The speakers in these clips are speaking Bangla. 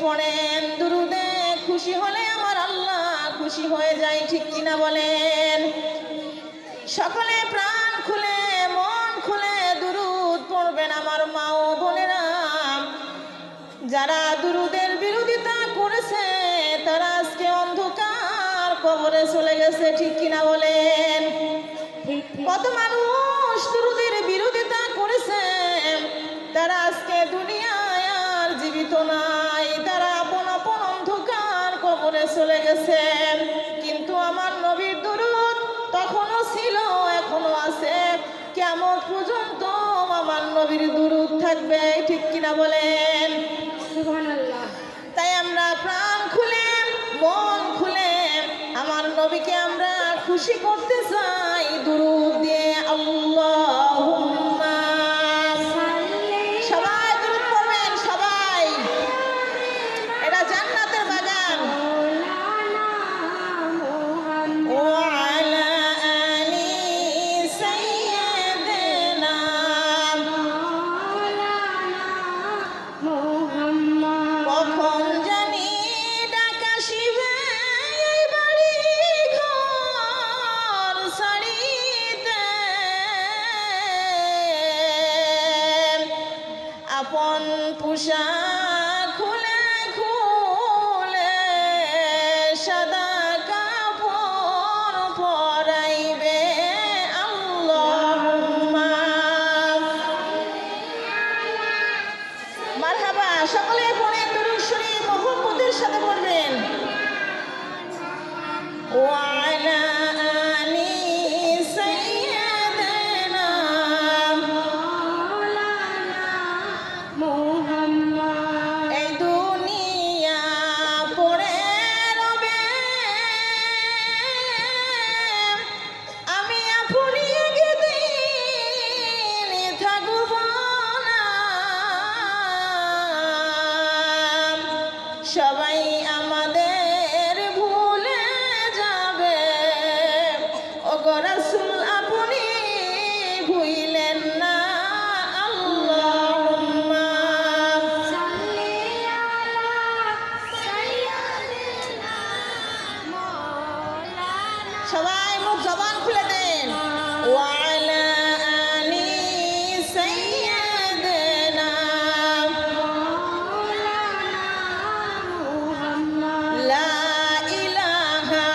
পড়েন দুরুদে খুশি হলে আমার আল্লাহ খুশি হয়ে যায়, ঠিক কিনা বলেন? সকলে প্রাণ খুলে মন খুলে দুরুদ পড়বেন আমার মা ও বোনেরা। যারা দুরুদের বিরোধিতা করেছে তারা আজকে অন্ধকার কবরে চলে গেছে, ঠিক কিনা বলেন? কত মানুষ দুরুদের বিরোধিতা করেছে তারা আজকে দুনিয়ায় আর জীবিত নাই, তারা আপন আপন অন্ধকার কবরে চলে গেছে। কিন্তু আমার নবীর দুরুদ তখনও ছিল, এখনো আছে, কিয়ামত পর্যন্ত আমার নবীর দুরুদ থাকবে, ঠিক কিনা বলেন? সুবহানাল্লাহ। তাই আমরা প্রাণ খুলে মন খুলে আমার নবীকে আমরা খুশি করতে চাই দুরুদ দিয়ে। আল্লাহুম্মা সবাই দুরুদ পড়বেন, সবাই। এটা জান্নাতের বাগান। আপন পোশাক খুলে খুলে সাদা কাপড় পরাইবে। আল্লাহুম্মা মারহাবা। সকলে পড়েন দুরূদ শরীফ মুহাম্মদের সাথে পড়বেন। ওয়া আলা আলি সাইয়্যিদিনা এই দুনিয়া পড়ে রবে আমি আপনি একদিন থাকব না, সবাই আমাদের ভুলে যাবে। ওগো রাসূল আপনি ভুইলেন না। আল্লাহুম্মা সাল্লি আলা সাইয়্যিদিনা মাওলানা। সবাই মুখ জবান খুলে দেন। ওয়া আলা আলি সাইয়্যিদিনা লা ইলাহা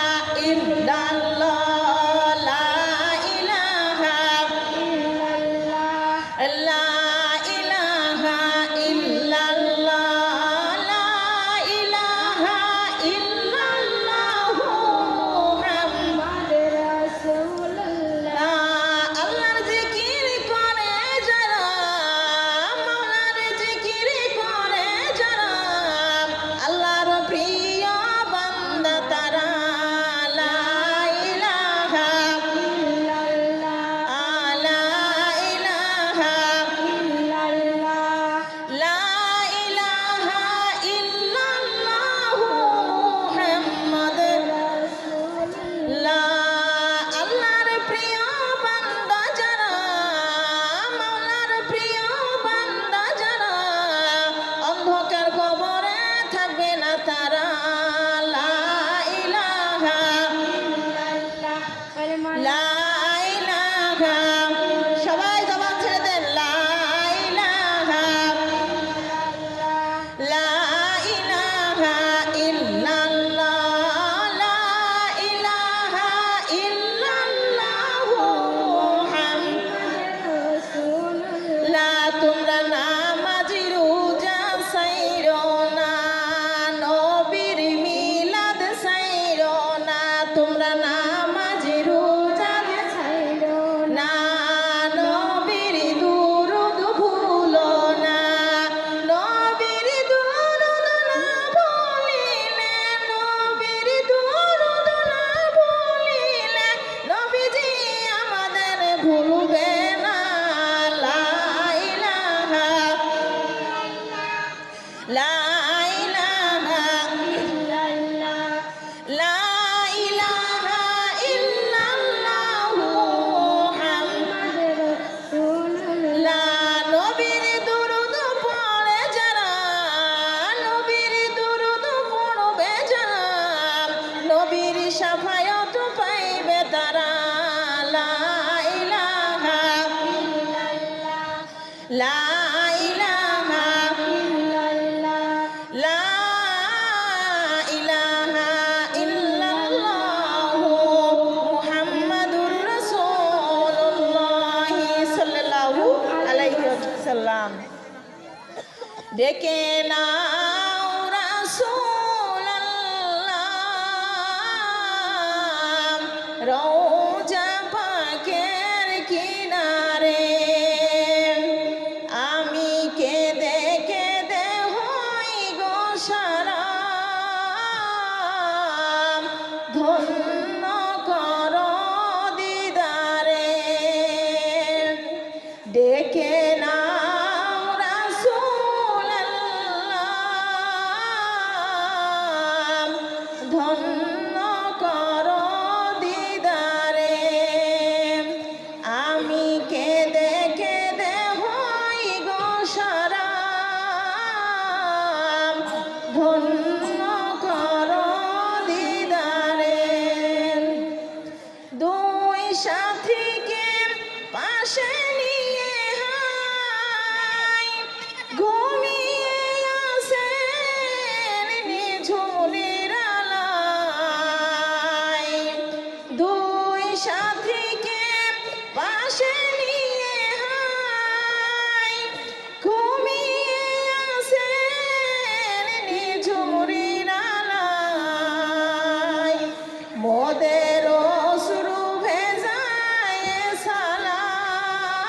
ইল্লাল্লাহ, লা ইলাহা ইল্লাল্লাহ, লা ইলাহা ইল্লাল্লাহ, লা ইলাহা ইল্লাল্লাহু মুহাম্মাদুর রাসূলুল্লাহ। আল্লাহর জিকির করে যারা, মাওলার জিকির করে যারা, আল্লাহর প্রিয় বান্দা তারা। লা ইলাহা ইল্লাল্লাহ, লা ইলাহা ইল্লাল্লাহ, লা ইলাহা ইল্লাল্লাহু মুহাম্মাদুর রাসূলুল্লাহ। আল্লাহর প্রিয় বান্দা যারা, মাওলার প্রিয় বান্দা যারা, অন্ধকার কবরে থাকবে না তারা। লা ইলাহা ইল্লাল্লাহ, লা ইলাহা। সবাই জবান ছেড়ে দেন। লা ইলাহা লা ইলাহা ইল্লাল্লাহ, লা ইলাহা ইল্লাল্লাহু মুহাম্মাদুর রাসূলুল্লাহ। তোমরা নামাজি রোজা ছাইরো না, নবীর মিলাদ ছাইরো না। তোমরা নামাজি রোজা ছাইরো না, নবীর দুরূদ ভুলো না, নবীর দুরূদ ডেকে নাও রাসূলুল্লাহ রওজা পাকের কিনারে। আমি কেঁদে কেঁদে হই গো সারা, ধন্য কর দিদারে। ডেকে নাও রাসূলুল্লাহ ধন্য কর দিদারে। আমি কেঁদে কেঁদে হই গো সারা, ধন্য কর দিদারে। দুই সাথীকে পাশে নিয়ে হাই ঘুমিয়ে আছেন নিঝুমের আলায়। দুই সাথীকে পাশে নিয়ে হাই ঘুমিয়ে আছেন নিঝুমের আলায়। মোদের অশ্রু ভেজায় সালাম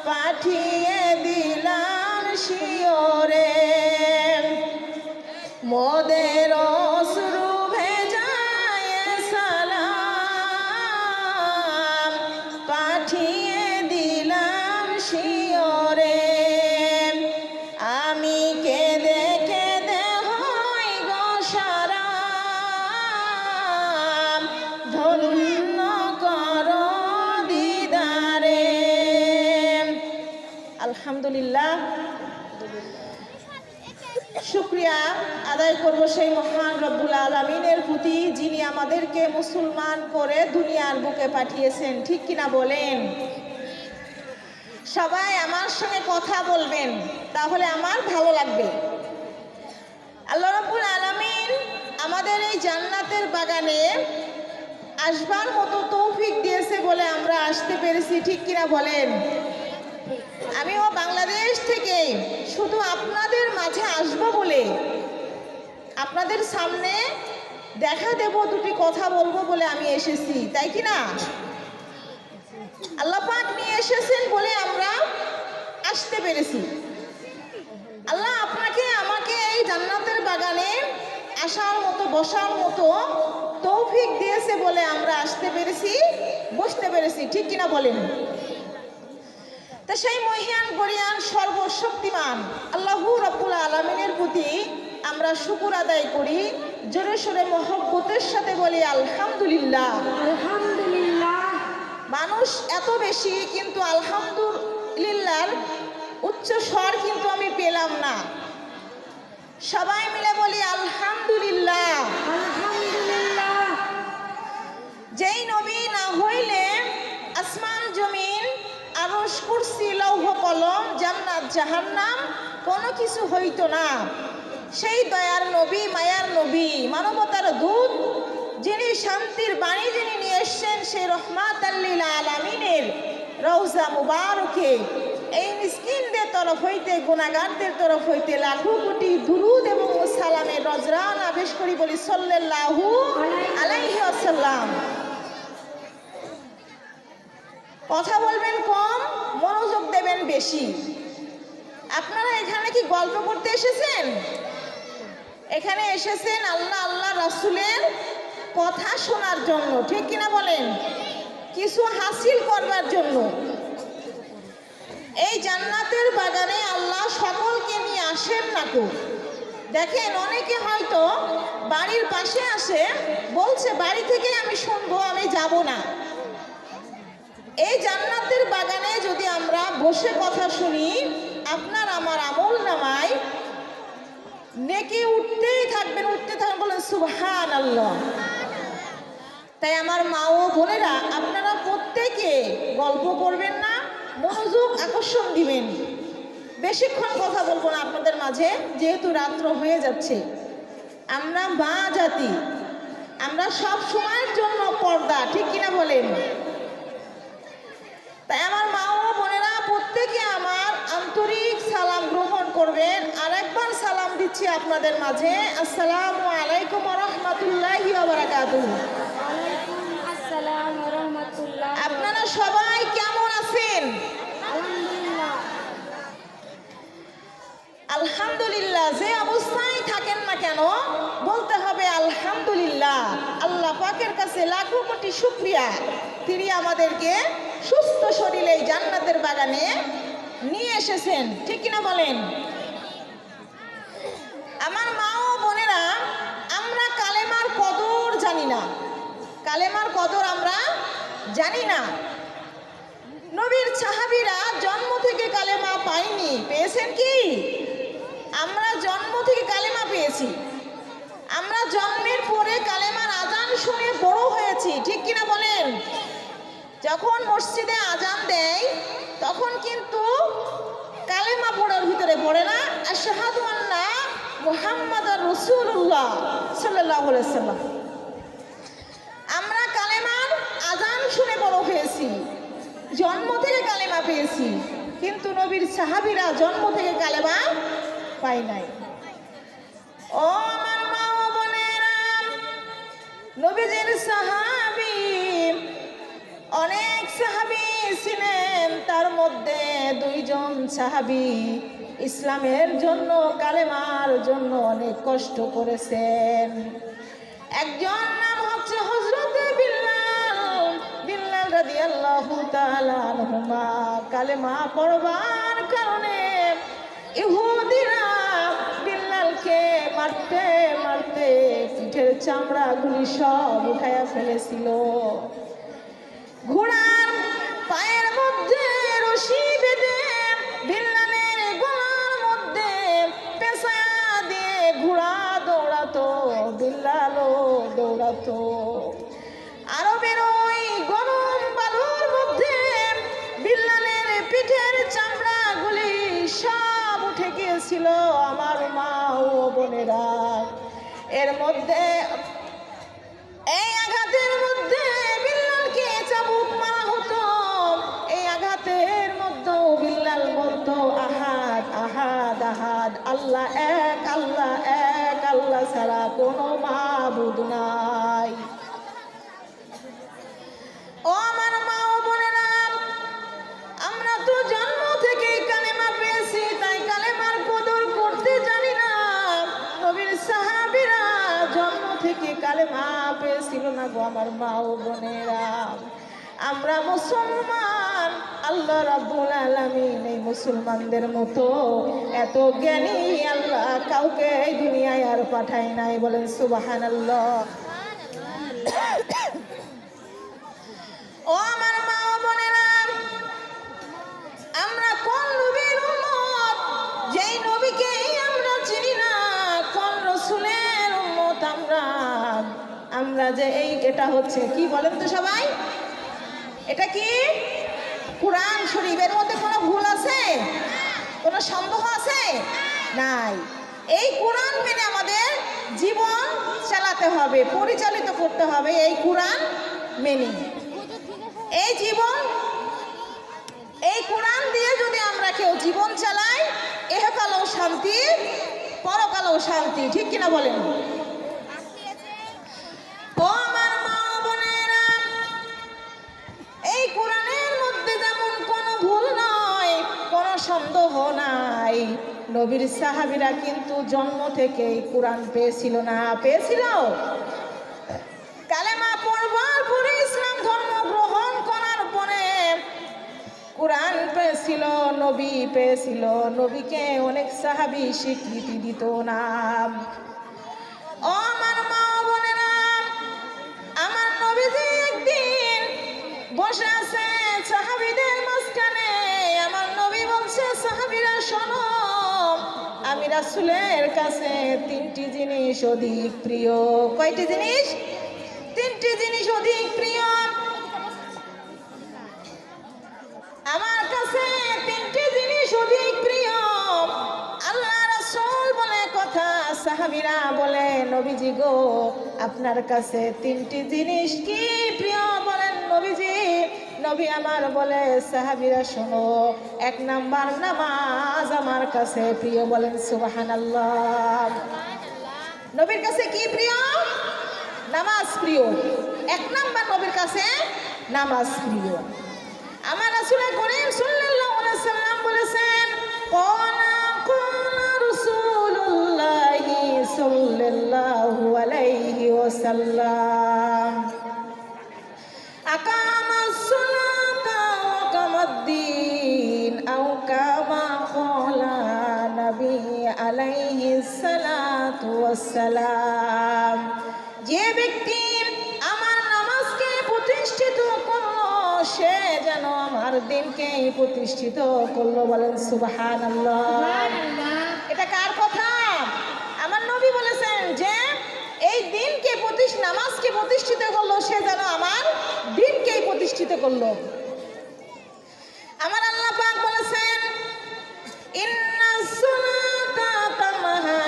পাঠিয়ে দিলাম শিওরে। মোদের অশ্রু ভেজায় সালাম পাঠিয়ে দিলাম শিওরে। আমি কেঁদে কেঁদে হই গো সারা, ধন্য কর দিদারে। আলহামদুলিল্লাহ, শুকরিয়া আদায় করব সেই মহান রব্বুল আলামিনের প্রতি, যিনি আমাদেরকে মুসলমান করে দুনিয়ার বুকে পাঠিয়েছেন। ঠিক কিনা বলেন? সবাই আমার সঙ্গে কথা বলবেন, তাহলে আমার ভালো লাগবে। আল্লাহ রাব্বুল আলামিন আমাদের এই জান্নাতের বাগানে আসবার মতো তৌফিক দিয়েছে বলে আমরা আসতে পেরেছি। ঠিক কিনা বলেন? আমিও বাংলাদেশ থেকে শুধু আপনাদের মাঝে আসবো বলে, আপনাদের সামনে দেখা দেব, দুটি কথা বলবো বলে আমি এসেছি, তাই কি না? আল্লাহ পাক নিয়ে এসেছেন বলে আমরা আসতে পেরেছি। আল্লাহ আপনাকে আমাকে এই জান্নাতের বাগানে আসার মতো, বসার মতো তৌফিক দিয়েছে বলে আমরা আসতে পেরেছি, বসতে পেরেছি। ঠিক কিনা বলেন? তা সেই মহিয়ান গরিয়ান সর্বশক্তিমান আল্লাহু রাব্বুল আলামিনের প্রতি আমরা শুকর আদায় করি। জোরে সোরে মহব্বতের সাথে বলি আলহামদুলিল্লাহ। আলহামদুলিল্লাহ। মানুষ এত বেশি, কিন্তু আলহামদুলিল্লাহর উচ্চ স্বর কিন্তু আমি পেলাম না। সবাই মিলে বলি আলহামদুলিল্লাহ। আলহামদুলিল্লাহ। যেই নবী না হইলে আসমান জমিন, আরশ, কুরসি, লৌহ কলম, জান্নাত জাহান্নাম কোনো কিছু হইতো না। সেই দয়ার নবী, মায়ার নবী, মানবতার দূত, যিনি শান্তির বাণী যিনি নিয়ে এসছেন, সেই রহমাতাল লিল আলামিনের রওজা মুবারকে এই মিসকিনদের তরফ হইতে, গুনাহগারদের তরফ হইতে লাখো কোটি দুরুদ এবং সালামের রজরান আবেশ করি বলি সাল্লাল্লাহু আলাইহি ওয়াসাল্লাম। কথা বলবেন কম, মনোযোগ দেবেন বেশি। আপনারা এখানে কি গল্প করতে এসেছেন? এখানে এসেছেন আল্লাহ আল্লাহ রাসূলের কথা শোনার জন্য। ঠিক কিনা বলেন? কিছু হাসিল করবার জন্য। এই জান্নাতের বাগানে আল্লাহ সকলকে নিয়ে আসেন না তো। দেখেন, অনেকে হয়তো বাড়ির পাশে আসে, বলছে বাড়ি থেকে আমি শুনবো, আমি যাব না। এই জান্নাতের বাগানে যদি আমরা বসে কথা শুনি, আপনার আমার আমল নামায় নেকি উঠতেই থাকবেন, উঠতে থাকবেন। বলেন সুবহানাল্লাহ। তাই আমার মা ও বোনেরা, আপনারা প্রত্যেকে গল্প করবেন না, মনোযোগ আকর্ষণ দিবেন। বেশিক্ষণ কথা বলবো না আপনাদের মাঝে, যেহেতু রাত্র হয়ে যাচ্ছে। আমরা মা জাতি, আমরা সব সময়ের জন্য পর্দা। ঠিক কিনা বলেন? তাই আমার মা ও বোনেরা প্রত্যেকে আমার আন্তরিক সালাম পড়বেন। আর একবার সালাম দিচ্ছি আপনাদের মাঝে। আসসালামু আলাইকুম ওয়া রাহমাতুল্লাহি ওয়া বারাকাতুহু। ওয়ালাইকুম আসসালাম ওয়া রাহমাতুল্লাহ। আপনারা সবাই কেমন আছেন? আলহামদুলিল্লাহ। আলহামদুলিল্লাহ। যে অবস্থায় থাকেন না কেন বলতে হবে আলহামদুলিল্লাহ। আল্লাহ পাকের কাছে লাখো কোটি শুকরিয়া, তিনি আমাদেরকে সুস্থ শরীরে এই জান্নাতের বাগানে নিয়ে এসেছেন, ঠিক কিনা বলেন? আমার মা ও বোনেরা, আমরা কালেমার কদর জানি না। কালেমার কদর আমরা জানি না। নবীর সাহাবীরা জন্ম থেকে কালেমা পায়নি, পেয়েছেন কি? আমরা জন্ম থেকে কালেমা পেয়েছি। আমরা জন্মের পরে কালেমার আজান শুনে বড় হয়েছি, ঠিক কিনা বলেন? যখন মসজিদে আজান দেয় তখন কিন্তু কালেমা পড়ার ভিতরে পড়ে না আশহাদু আন্না মুহাম্মাদুর রাসূলুল্লাহ সাল্লাল্লাহু আলাইহি ওয়াসাল্লাম। আমরা কালেমার আজান শুনে বড় হয়েছি, জন্ম থেকে কালেমা পেয়েছি, কিন্তু নবীর সাহাবীরা জন্ম থেকে কালেমা পায় নাই। ও আমার মা ও বোনেরা, নবীজির সাহাবী অনেক সাহাবী ছিলেন, তার মধ্যে দুইজন সাহাবী ইসলামের জন্য, কালেমার জন্য অনেক কষ্ট করেছেন। একজন নাম হচ্ছে হযরত বিল্লাল রাদিয়াল্লাহু তাআলা আনহুমা। কালেমা পড়বার কারণে ইহুদিরা বিল্লালকে মারতে মারতে পিঠের চামড়াগুলি সব উঠাইয়া ফেলেছিল। ঘোড়ার পায়ের মধ্যে রশি বেঁধে বিল্লালের গলার মধ্যে পেঁচায়া দিয়ে ঘোড়া দৌড়াতো, বিল্লালও দৌড়াতো। আরবের ওই গরম বালুর মধ্যে বিল্লালের পিঠের চামড়াগুলি সব উঠে গিয়েছিল। আমার মা ও বোনেরা, এর মধ্যে এই আঘাতের মধ্যে বিল্লালকে চাবুক মারা হতো। এই আঘাতের মধ্যে বিল্লাল বলতো আহাদ আহাদ আহাদ, আল্লাহ এক, আল্লাহ এক, আল্লাহ ছাড়া কোনো মাবুদ নাই। ও আমার মা ও বোনেরা, আমরা তো জন্ম থেকেই কালেমা পেয়েছি, তাই কালেমার কদর করতে জানি না। নবীর সাহাবীরা জন্ম থেকে কালেমা পেয়েছিল না গো আমার মা ও বোনেরা। আমরা মুসলমান, আল্লাহ রাব্বুল আলামিন এই মুসলমানদের মতো এত জ্ঞানী আল্লাহ কাউকে এই দুনিয়ায় আর পাঠায় নাই, বলেন সুবহানাল্লাহ। ও আমার মা ও বোনেরা, আমরা কোন নবীর উম্মত, যেই নবীকে আমরা চিনি না, কোন রাসূলের উম্মত আমরা যে এই, এটা হচ্ছে কি বলেন তো সবাই? এটা কি? কুরআন শরীফের মধ্যে কোনো ভুল আছে? কোনো সন্দেহ আছে? নাই। এই কোরআন মেনে আমাদের জীবন চালাতে হবে, পরিচালিত করতে হবে এই কোরআন মেনে। এই জীবন, এই কোরআন দিয়ে যদি আমরা কেউ জীবন চালাই, ইহকালেও শান্তি, পরকালেও শান্তি, ঠিক কিনা বলেন? ও আমার মা ও বোনেরা, এই কোরআনের মধ্যে যেমন কোনো ভুল নয়, কোনো সন্দেহ নাই। নবীর সাহাবীরা কিন্তু জন্ম থেকেই কোরআন পেয়েছিল না? পেয়েছিল। কালেমা পড়বার পরে, ইসলাম ধর্ম গ্রহণ করার পরে কোরআন পেয়েছিল, নবী পেয়েছিল। নবীকে অনেক সাহাবী স্বীকৃতি দিত না। ও আমার মা ও বোনেরা, আমার নবীজি একদিন বসে আছে সাহাবীদের মাঝখানে। আমার নবী বলছে, সাহাবীরা শোনো, আমি রাসূলের কাছে তিনটি জিনিস অধিক প্রিয়। কয়টি জিনিস? তিনটি জিনিস অধিক প্রিয় আমার কাছে, তিনটি জিনিস অধিক প্রিয়। আল্লাহ রাসূল বলে কথা, সাহাবীরা বলে নবীজি গো, আপনার কাছে তিনটি জিনিস কি প্রিয়? বলেন নবীজি, নবী আমার বলে সাহাবীরা শোনো, 1 নাম্বার নামাজ আমার কাছে প্রিয়, বলেন সুবহানাল্লাহ। নবীর কাছে কি প্রিয়? নামাজ প্রিয়। 1 নাম্বার নবীর কাছে নামাজ প্রিয়। আমার রাসূল করিম সাল্লাল্লাহু আলাইহি সাল্লাম বলেছেন, ক্বালা রাসূলুল্লাহি সাল্লাল্লাহু আলাইহি ওয়াসাল্লাম, আকামাস সালাতা ওয়া কামাদ্দিন আও কামা ক্বালা নবী আলাইহিস সালাতু ওয়াসসালাম। যে ব্যক্তি আমার নামাজকে প্রতিষ্ঠিত করলো, সে যেন আমার দিনকে প্রতিষ্ঠিত করলো, বলেন সুবহানাল্লাহ। এটা কার কথা? আমার নবী বলেছেন যে এই দিনকে নামাজকে প্রতিষ্ঠিত করলো, সে যেন আমার দিনকেই প্রতিষ্ঠিত করলো। আমার আল্লাহ পাক বলেছেন, ইন্নাস সালাতা তানহা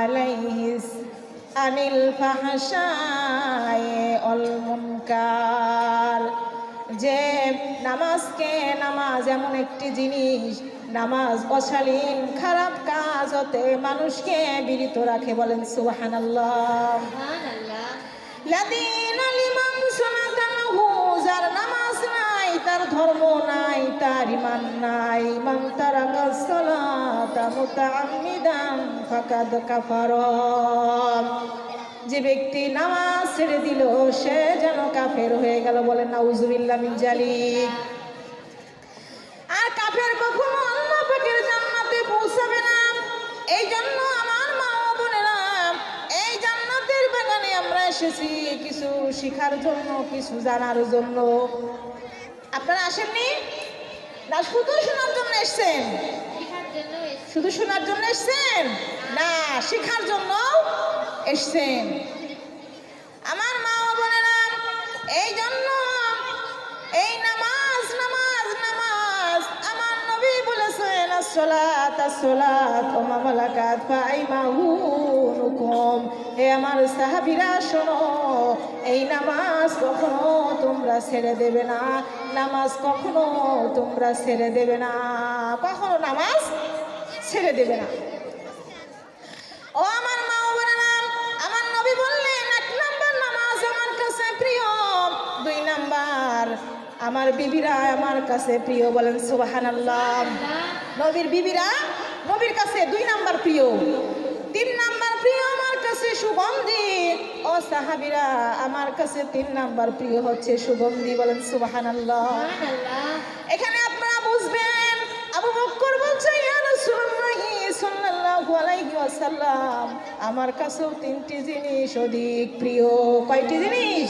আলাইহিস আনিল ফাহশাই ওয়াল মুনকার। যে নামাজ এমন একটি জিনিস, নামাজ অশালীন খারাপ কাজ হতে মানুষকে বিরত রাখে, বলেন সুবহানাল্লাহ। লাযীনা লিমান সালাতাহু, যার নামাজ নাই, তার ধর্ম নাই, তার ঈমান নাই। মান তারাকাস সালাতা মুতাআম্মিদান ফাকাদ কাফারা। যে ব্যক্তি নামাজ ছেড়ে দিল, সে যেন কাফের হয়ে গেল, বলেন নাউযুবিল্লাহ মিন যালিক। আর কাফের কখনো আল্লাহ পাকের জান্নাতে পৌঁছাবে না। এই জন্য আমার মা ও বোনেরা, এই জান্নাতের বাগানে আমরা এসেছি কিছু শেখার জন্য, কিছু জানার জন্য। আপনারা আসেননি না শুধু শোনার জন্য এসেছেন? শুধু শোনার জন্য এসেছেন না, শেখার জন্য এসেছেন। আমার মা ও বোনেরা, এই জন্য এই নামাজ নামাজ নামাজ আমার নবী বলেছেন, আসসালাত আসসালাত ওয়া মা মালাকাত ফাইমাহুনুকুম। হে আমার সাহাবীরা শোনো, এই নামাজ কখনো তোমরা ছেড়ে দেবে না, নামাজ কখনো তোমরা ছেড়ে দেবে না, কখনো নামাজ ছেড়ে দেবে না। ও আমার মা ও বোনেরা, আমার নবী বললেন 1 নাম্বার নামাজ আমার কাছে প্রিয়, 2 নাম্বার আমার বিবিরা আমার কাছে প্রিয়, বলেন সুবহানাল্লাহ। নবীর বিবিরা নবীর কাছে 2 নাম্বার প্রিয়। 3 নাম্বার প্রিয় আমার কাছে সুগন্ধি। ও সাহাবীরা, আমার কাছে 3 নাম্বার প্রিয় হচ্ছে সুগন্ধি, বলেন সুবহানাল্লাহ। এখানে আপনারা বুঝবেন, আবু বকর বলছে, ইয়া রাসূলুল্লাহ সাল্লাল্লাহু আলাইহি ওয়াসাল্লাম, আমার কাছেও 3টি জিনিস অধিক প্রিয়। কয়টি জিনিস?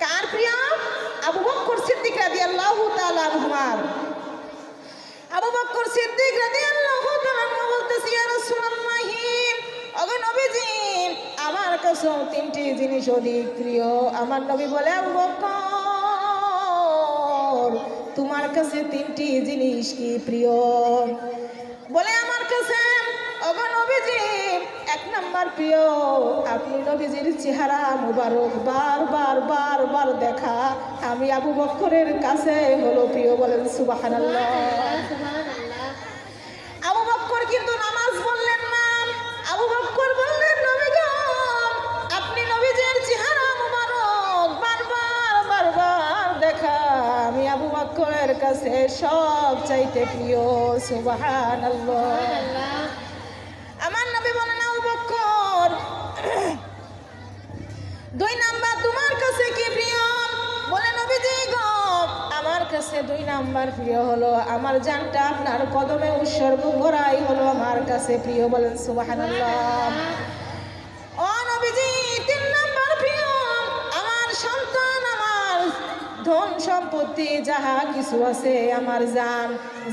কার প্রিয়? আবু বকর সিদ্দিক রাদিয়াল্লাহু তাআলা আনহুমা। আবু বকর সিদ্দিক রাদিয়াল্লাহু তাআলা আনহু বলতেছে, ইয়া রাসূলুল্লাহ, ওগো নবীজি, আমার কাছেও 3টি জিনিস অধিক প্রিয়। আমার নবী বলে, আবু বকর, তোমার কাছে 3টি জিনিস কি প্রিয়? বলে, আমার কাছে ওগো নবীজি 1 নাম্বার প্রিয়, আপনি নবীজির চেহারা মুবারক বারবার বারবার দেখা আমি আবু বকরের কাছে হলো প্রিয়, বলেন সুবহানাল্লাহ। আবু বকর কিন্তু নামাজ বললেন না, আবু বকর বললেন, নবী গো, আপনি নবীজির চেহারা মুবারক বারবার বারবার দেখা আমি আবু বকরের কাছে সব চাইতে প্রিয়, সুবহানাল্লাহ। আমার নবী বলেন, আবু বকর, 2 নাম্বার তোমার কাছে কি প্রিয়? বলে, নবীজি গো, আমার কাছে 2 নাম্বার প্রিয় হলো আমার জানটা আপনার কদমে উৎসর্গ করাই হলো আমার কাছে প্রিয়, বলেন সুবহানাল্লাহ। ও নবীজি, 3 নাম্বার প্রিয় আমার সন্তান, আমার ধন সম্পত্তি, যাহা কিছু আছে, আমার জান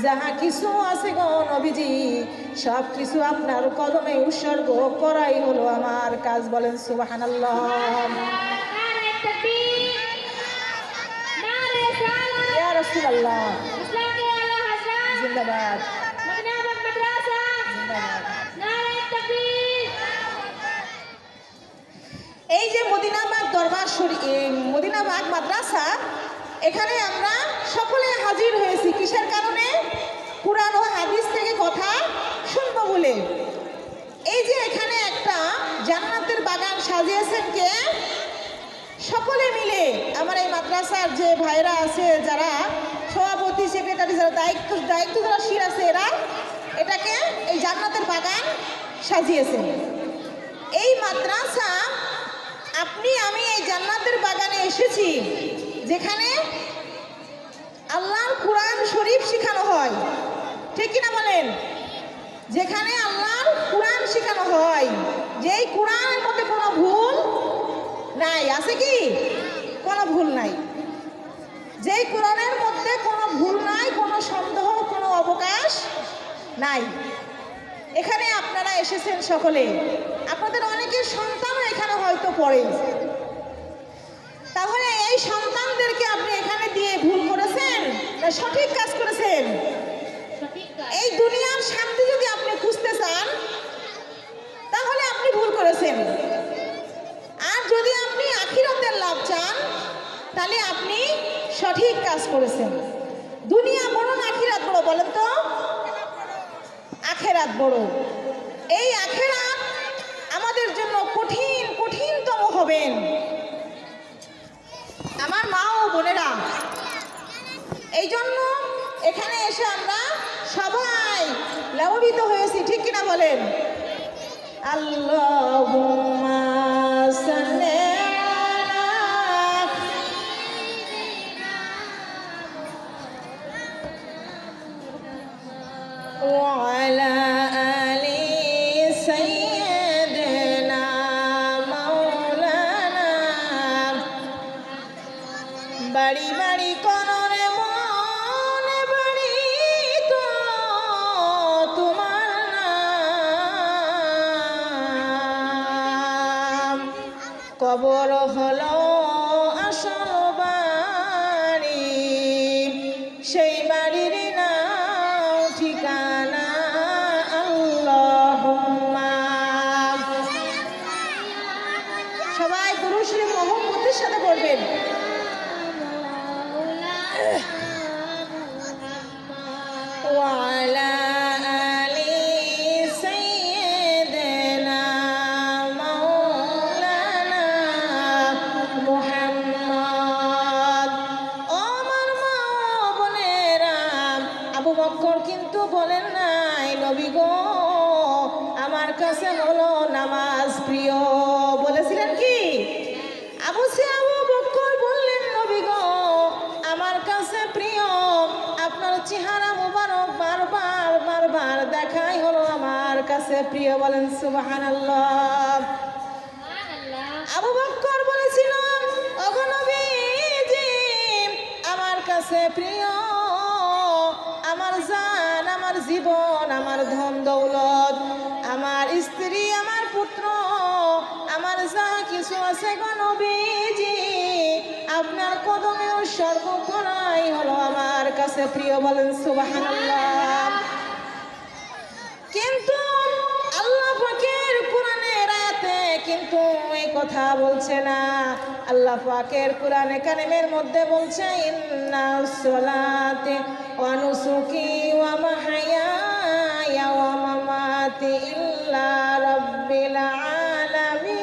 যাহা কিছু আছে গো নবীজি, সব কিছু আপনার কদমে উৎসর্গ করাই হলো আমার কাজ, বলেন সুবহানাল্লাহ। ইয়া রাসূলুল্লাহ, জিন্দাবাদ, জিন্দাবাদ। এই যে মদিনাবাগ দরবার শরীফ, মদিনাবাগ মাদ্রাসা, এখানে আমরা সকলে হাজির হয়েছি কিসের কারণে? কুরআন ও হাদিস থেকে কথা শুনবো বলে। এই যে এখানে একটা জান্নাতের বাগান সাজিয়েছেন কে? সকলে মিলে আমার এই মাদ্রাসার যে ভাইরা আছে, যারা সভাপতি, সেক্রেটারি, যারা দায়িত্ব যারা শির আছে, এরা এটাকে এই জান্নাতের বাগান সাজিয়েছেন। এই মাদ্রাসা, আপনি আমি এই জান্নাতের বাগানে এসেছি যেখানে আল্লাহর কুরআন শরীফ শেখানো হয়, ঠিক কিনা বলেন? যেখানে আল্লাহর কুরআন শেখানো হয়, যেই কুরআনের মধ্যে কোনো ভুল নাই, আছে কি? কোনো ভুল নাই। যেই কুরআনের মধ্যে কোনো ভুল নাই, কোনো সন্দেহ, কোনো অবকাশ নাই। এখানে আপনারা এসেছেন সকলে, আপনাদের অনেকের সন্তানও এখানে হয়তো পড়ে। তাহলে এই সন্তানদেরকে আপনি এখানে দিয়ে ভুল করেছেন না সঠিক কাজ করেছেন? এই দুনিয়ার শান্তি যদি আপনি খুঁজতে চান তাহলে আপনি ভুল করেছেন, আর যদি আপনি আখিরাতের লাভ চান তাহলে আপনি সঠিক কাজ করেছেন। দুনিয়া বড় না আখিরাত বড় বলেন তো? আখিরাত বড়। এই আখিরাত আমাদের জন্য কঠিনতম হবেন। আমার মা ও বোনেরা, এই জন্য এখানে এসে আমরা সবাই লাভবিত হয়েছি, ঠিক কিনা বলেন? আল্লাহুম্মা সাল্লি ওয়ালা আলি সাইয়্যিদিনা মাওলানা। বাড়ি বাড়ি কররে মনে বাড়ি তো তোমার নাম, কবর হলো আসল বাড়ি, সেই বাড়ির নাম ঠিকানা আল্লাহুম্মা। সবাই দুরূদ শরীফ মোহাম্মদের সাথে পড়বেন। وعلى آل سيدنا مولانا মুহাম্মদ। আমার মা বোনেরা, আবু বকর কিন্তু বলেন নাই নবী গো আমার কাছে হলো নামাজ প্রিয়, বলেছিলেন কি? আবু বকর বললেন নবী গো আমার কাছে প্রিয় আপনার চেহারা মুবারক বারবার দেখাই হলো আমার কাছে প্রিয়, বলেন সুবহানাল্লাহ। আবু বকর বলেছিল ওগো নবীজি আমার কাছে প্রিয় আমার জান, আমার জীবন, আমার ধন দৌলত, আমার স্ত্রী, আমার পুত্র, আমার যা কিছু আছে গো নবীজি আপনার কদমে উৎসর্গ করাই হলো আমার কাছে প্রিয়, বলেন সুবহানাল্লাহ। কিন্তু আল্লাহ পাকের কোরআনের আয়াতে কিন্তু এই কথা বলছে না। আল্লাহ পাকের কোরআনে কারিমের মধ্যে বলছে ইন্নাস সালাতি ওয়া নুসুকি ওয়া মাহইয়ায়া ওয়া মামাতি ইল্লা রাব্বিল আলামিন।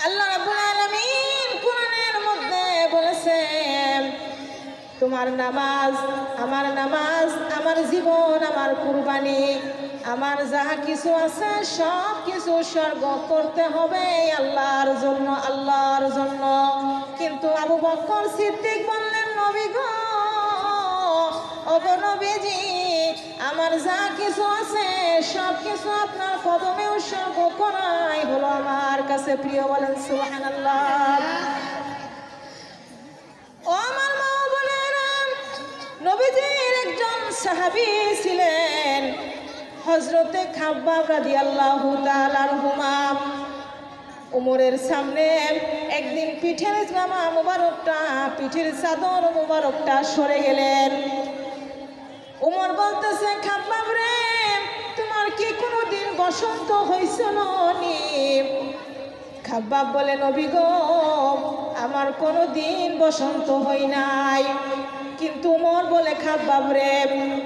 আল্লাহ রাব্বুল আলামিন কোরআনের মধ্যে বলেছেন তোমার নামাজ, আমার জীবন, আমার কুরবানি, আমার যাহা কিছু আছে সব কিছু উৎসর্গ করতে হবে আল্লাহর জন্য। কিন্তু আবু বকর সিদ্দিক বললেন নবী গো ওগো নবীজি আমার যা কিছু আছে সব কিছু আপনার কদমে উৎসর্গ করাই হলো আমার কাছে প্রিয়, বলেন সুবহানাল্লাহ। ও আমার মা বোনেরা, নবীজির একজন সাহাবী ছিলেন হযরতে খাব্বাব রাদিয়াল্লাহু তাআলা আনহুমা। উমরের সামনে একদিন পিঠের জামা মুবারকটা, পিঠের চাদর মুবারকটা সরে গেলেন। উমর বলতেছে খাব্বাব রে তোমার কি কোনোদিন বসন্ত হয়েছিল নি? খাব্বাব বলে নবী গো আমার কোনো দিন বসন্ত হয় নাই, কিন্তু উমর বলে খাব্বাব রে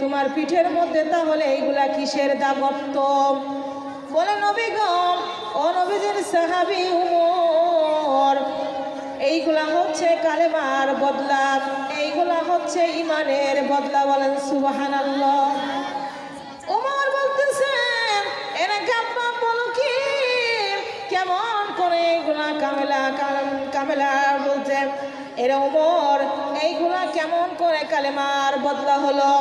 তোমার পিঠের মধ্যে তাহলে এইগুলা কিসের দাগত্ব? বলে নবী গো ও নবীজির সাহাবী উমর এইগুলা হচ্ছে কালেমার বদলা, এইগুলা হচ্ছে ইমানের বদলা। বলেন সুবহানাল্লাহ। ওমর বলতেছেন এরা খাব্বাব বলো কি কেমন করে এইগুলা কামেলা বলছে এরা ওমর এইগুলা কেমন করে কালেমার বদলা হলো?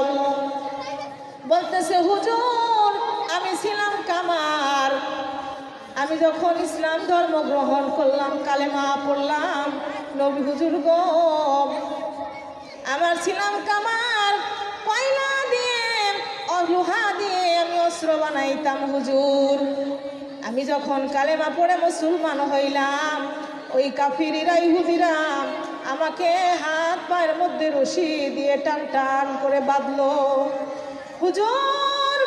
বলতেছে হুজুর আমি ছিলাম কামার, আমি যখন ইসলাম ধর্ম গ্রহণ করলাম কালেমা পড়লাম নবী হুজুর গো আমার ছিলাম কামার, কয়লা দিয়ে লোহা দিয়ে আমি অস্ত্র বানাইতাম হুজুর। আমি যখন কালেমা পড়ে মুসলমান হইলাম ওই কাফিরিরা ইহুদিরা আমাকে হাত পায়ের মধ্যে রশি দিয়ে টান টান করে বাঁধলো হুজুর।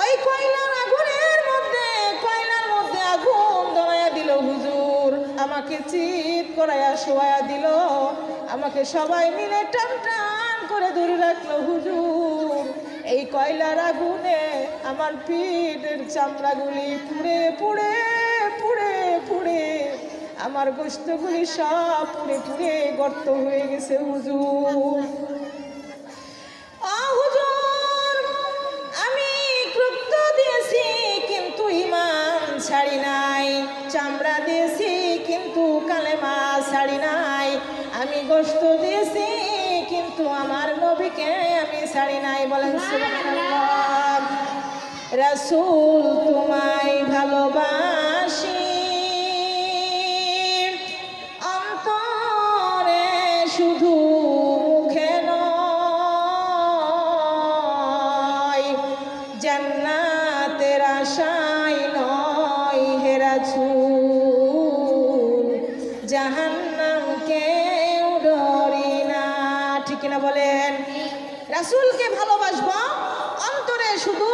ওই কয়লার মধ্যে আগুন ধরাইয়া দিল হুজুর, আমাকে চিৎ করাইয়া শোয়া দিল, আমাকে সবাই মিলে টান টান করে ধরে রাখলো হুজুর। এই কয়লার আগুনে আমার পিঠের চামড়াগুলি পুড়ে পুড়ে পুড়ে পুড়ে আমার গোশতগুলি সব পুড়ে পুড়ে গর্ত হয়ে গেছে হুজুর। হুজুর আমি রক্ত দিয়েছি কিন্তু ইমান ছাড়ি নাই, চামড়া দিয়েছি কিন্তু কালেমা ছাড়ি নাই, আমি গোশত দিয়েছি কিন্তু আমার নবীকে আমি ছাড়ি নাই। বলেন সুবহানাল্লাহ। রাসূল তোমায় ভালোবাসি অন্তরে শুধু মুখে নয়, জান্নাতের আশায় নয় হে রাসূল, জাহান্নামকে ডরি না। ঠিক কিনা বলেন? রাসূলকে ভালোবাসবো অন্তরে শুধু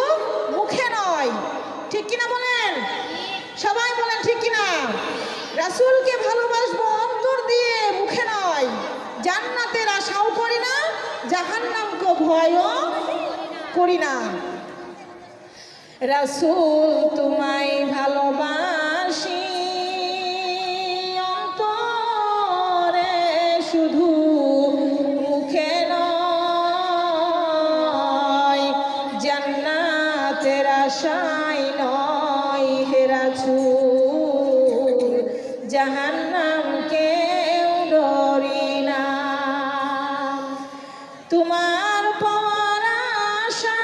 মুখে নয়, ঠিক কিনা বলেন? সবাই বলেন ঠিক কিনা? রাসূলকে ভালোবাসবো অন্তর দিয়ে মুখে নয়, জান্নাতের আশাও করি না, জাহান্নামকে ভয়ও করি না। রাসূল তোমায় ভালোবাসি অন্তরে শুধু মুখে নয়, জান্নাতের আশায় নয় হে রাসূল, জাহান্নামকে ডরি না। তোমার পাওয়ার আশায়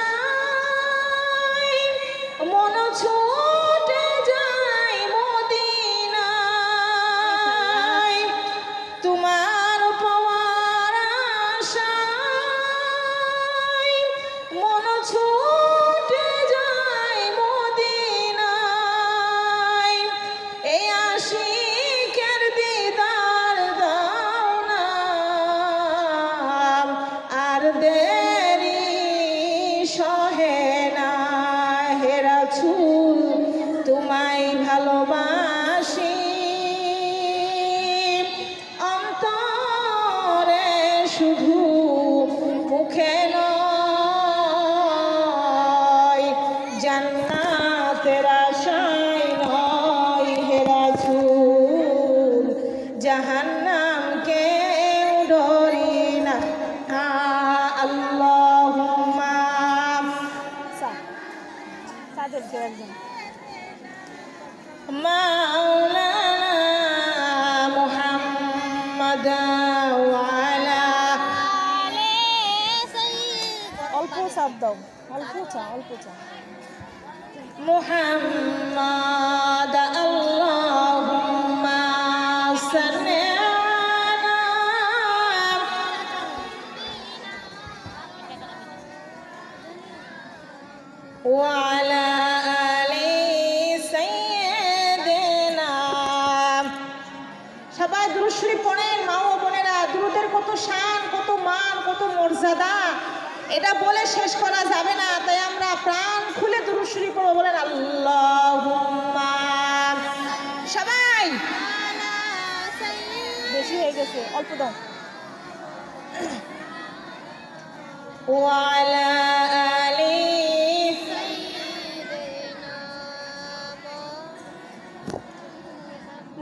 মন ছুটে যায় মদিনায়, তোমার পাওয়ার আশায় মন ছুটে যায় মদিনায়, এই আশিকের দিদার দাও না আর দেরি সহে না হে রাসূল তোমায় ভালোবাসি অন্তরে শুধু মুখে নয়, জান্নাতের আশায় নয় হে রাসূল, জাহান্নামকে ডরি না। আল্লাহুম্মা মাওলানা মুহাম্মাদ ওয়া আলা অল্প চাপ দাও, অল্প চা মুহাম্মাদ আল্লাহুম্মা সাল্লি আলা ওয়া আলা আলি সাইয়্যিদিনা। সবাই দুরূদ শরীফ পড়েন মা ও বোনেরা। দুরূদের কত শান, কত মান, কত মর্যাদা এটা বলে শেষ করা যাবে না, তাই আমরা প্রাণ খুলে দুরূদ শরীফ পড়ব। বলেন আল্লাহুম্মা। সবাই সবাই বেশি হয়ে গেছে, অল্প দাও। ওয়ালা আলি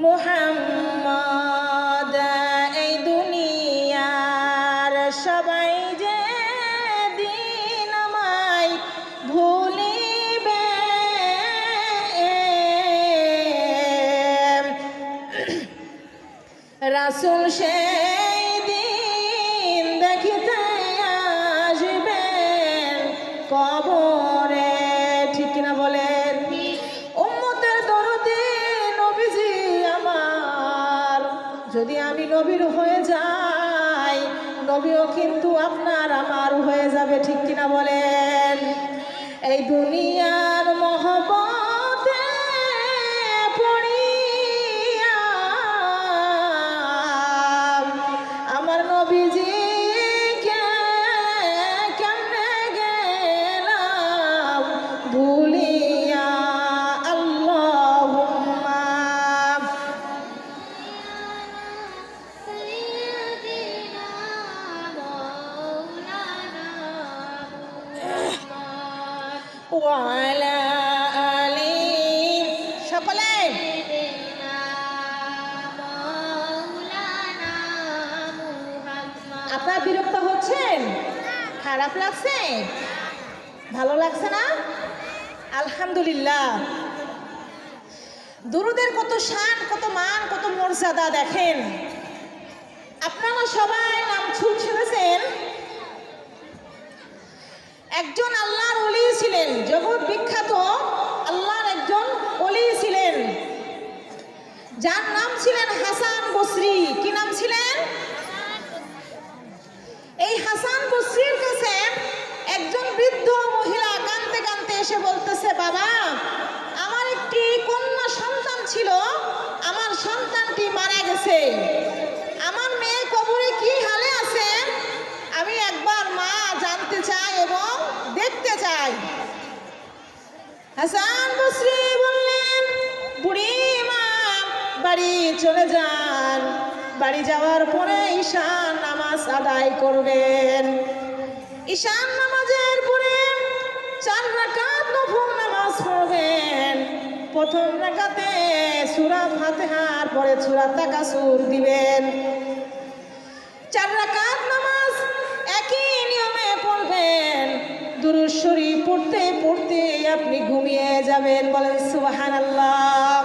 মুহাম্মদ। এই দুনিয়ার সবাই যে দিন আমায় ভুলিবে, রাসূল সেই দিন দেখিতে আসবেন কবরে, ঠিক কিনা বলেন? উম্মতের দরদি নবীজি আমার, যদি আমি নবীর হয়ে যাই, নবীও কিন্তু আপনার আমার হয়ে যাবে, ঠিক কিনা বলেন? এই দুনিয়ার মহব্বতে পড়িয়া আমার নবীজিকে কেমনে গেলাম ভুলিয়া। আল্লাহুম্মা ওয়ালা আলি, সকলে আপনারা বিরক্ত হচ্ছেন? খারাপ লাগছে? ভালো লাগছে না? আলহামদুলিল্লাহ। দুরুদের কত শান, কত মান, কত মর্যাদা দেখেন। আপনারা সবাই নাম শুনেছেন, একজন আল্লাহর ওলি ছিলেন, জগৎ বিখ্যাত আল্লাহর একজন ওলি ছিলেন, যার নাম ছিলেন হাসান বসরি। কি নাম ছিলেন? এই হাসান বসরির কাছে একজন বৃদ্ধ মহিলা কাঁদতে কাঁদতে এসে বলতেছে, বাবা, আমার একটি কন্যা সন্তান ছিল, আমার সন্তানটি মারা গেছে, আমার মেয়ে কবরে কি হালে আছে আমি একবার মা জানতে চাই এবং দেখতে চাই। হাসান বসরি বললেন, বুড়ি মা বাড়ি চলে যান, বাড়ি যাওয়ার পরে ঈশান নামাজ আদায় করবেন। ঈশান নামাজের পরে 4 রাকাত নফল নামাজ পড়বেন। প্রথম রাকাতে সূরা ফাতিহার পরে সূরা তাকাসুর দিবেন। 4 রাকাত নামাজ একই নিয়মে পড়বেন। দুরূদ শরীফ পড়তে পড়তে আপনি ঘুমিয়ে যাবেন। বলেন সুবহানাল্লাহ।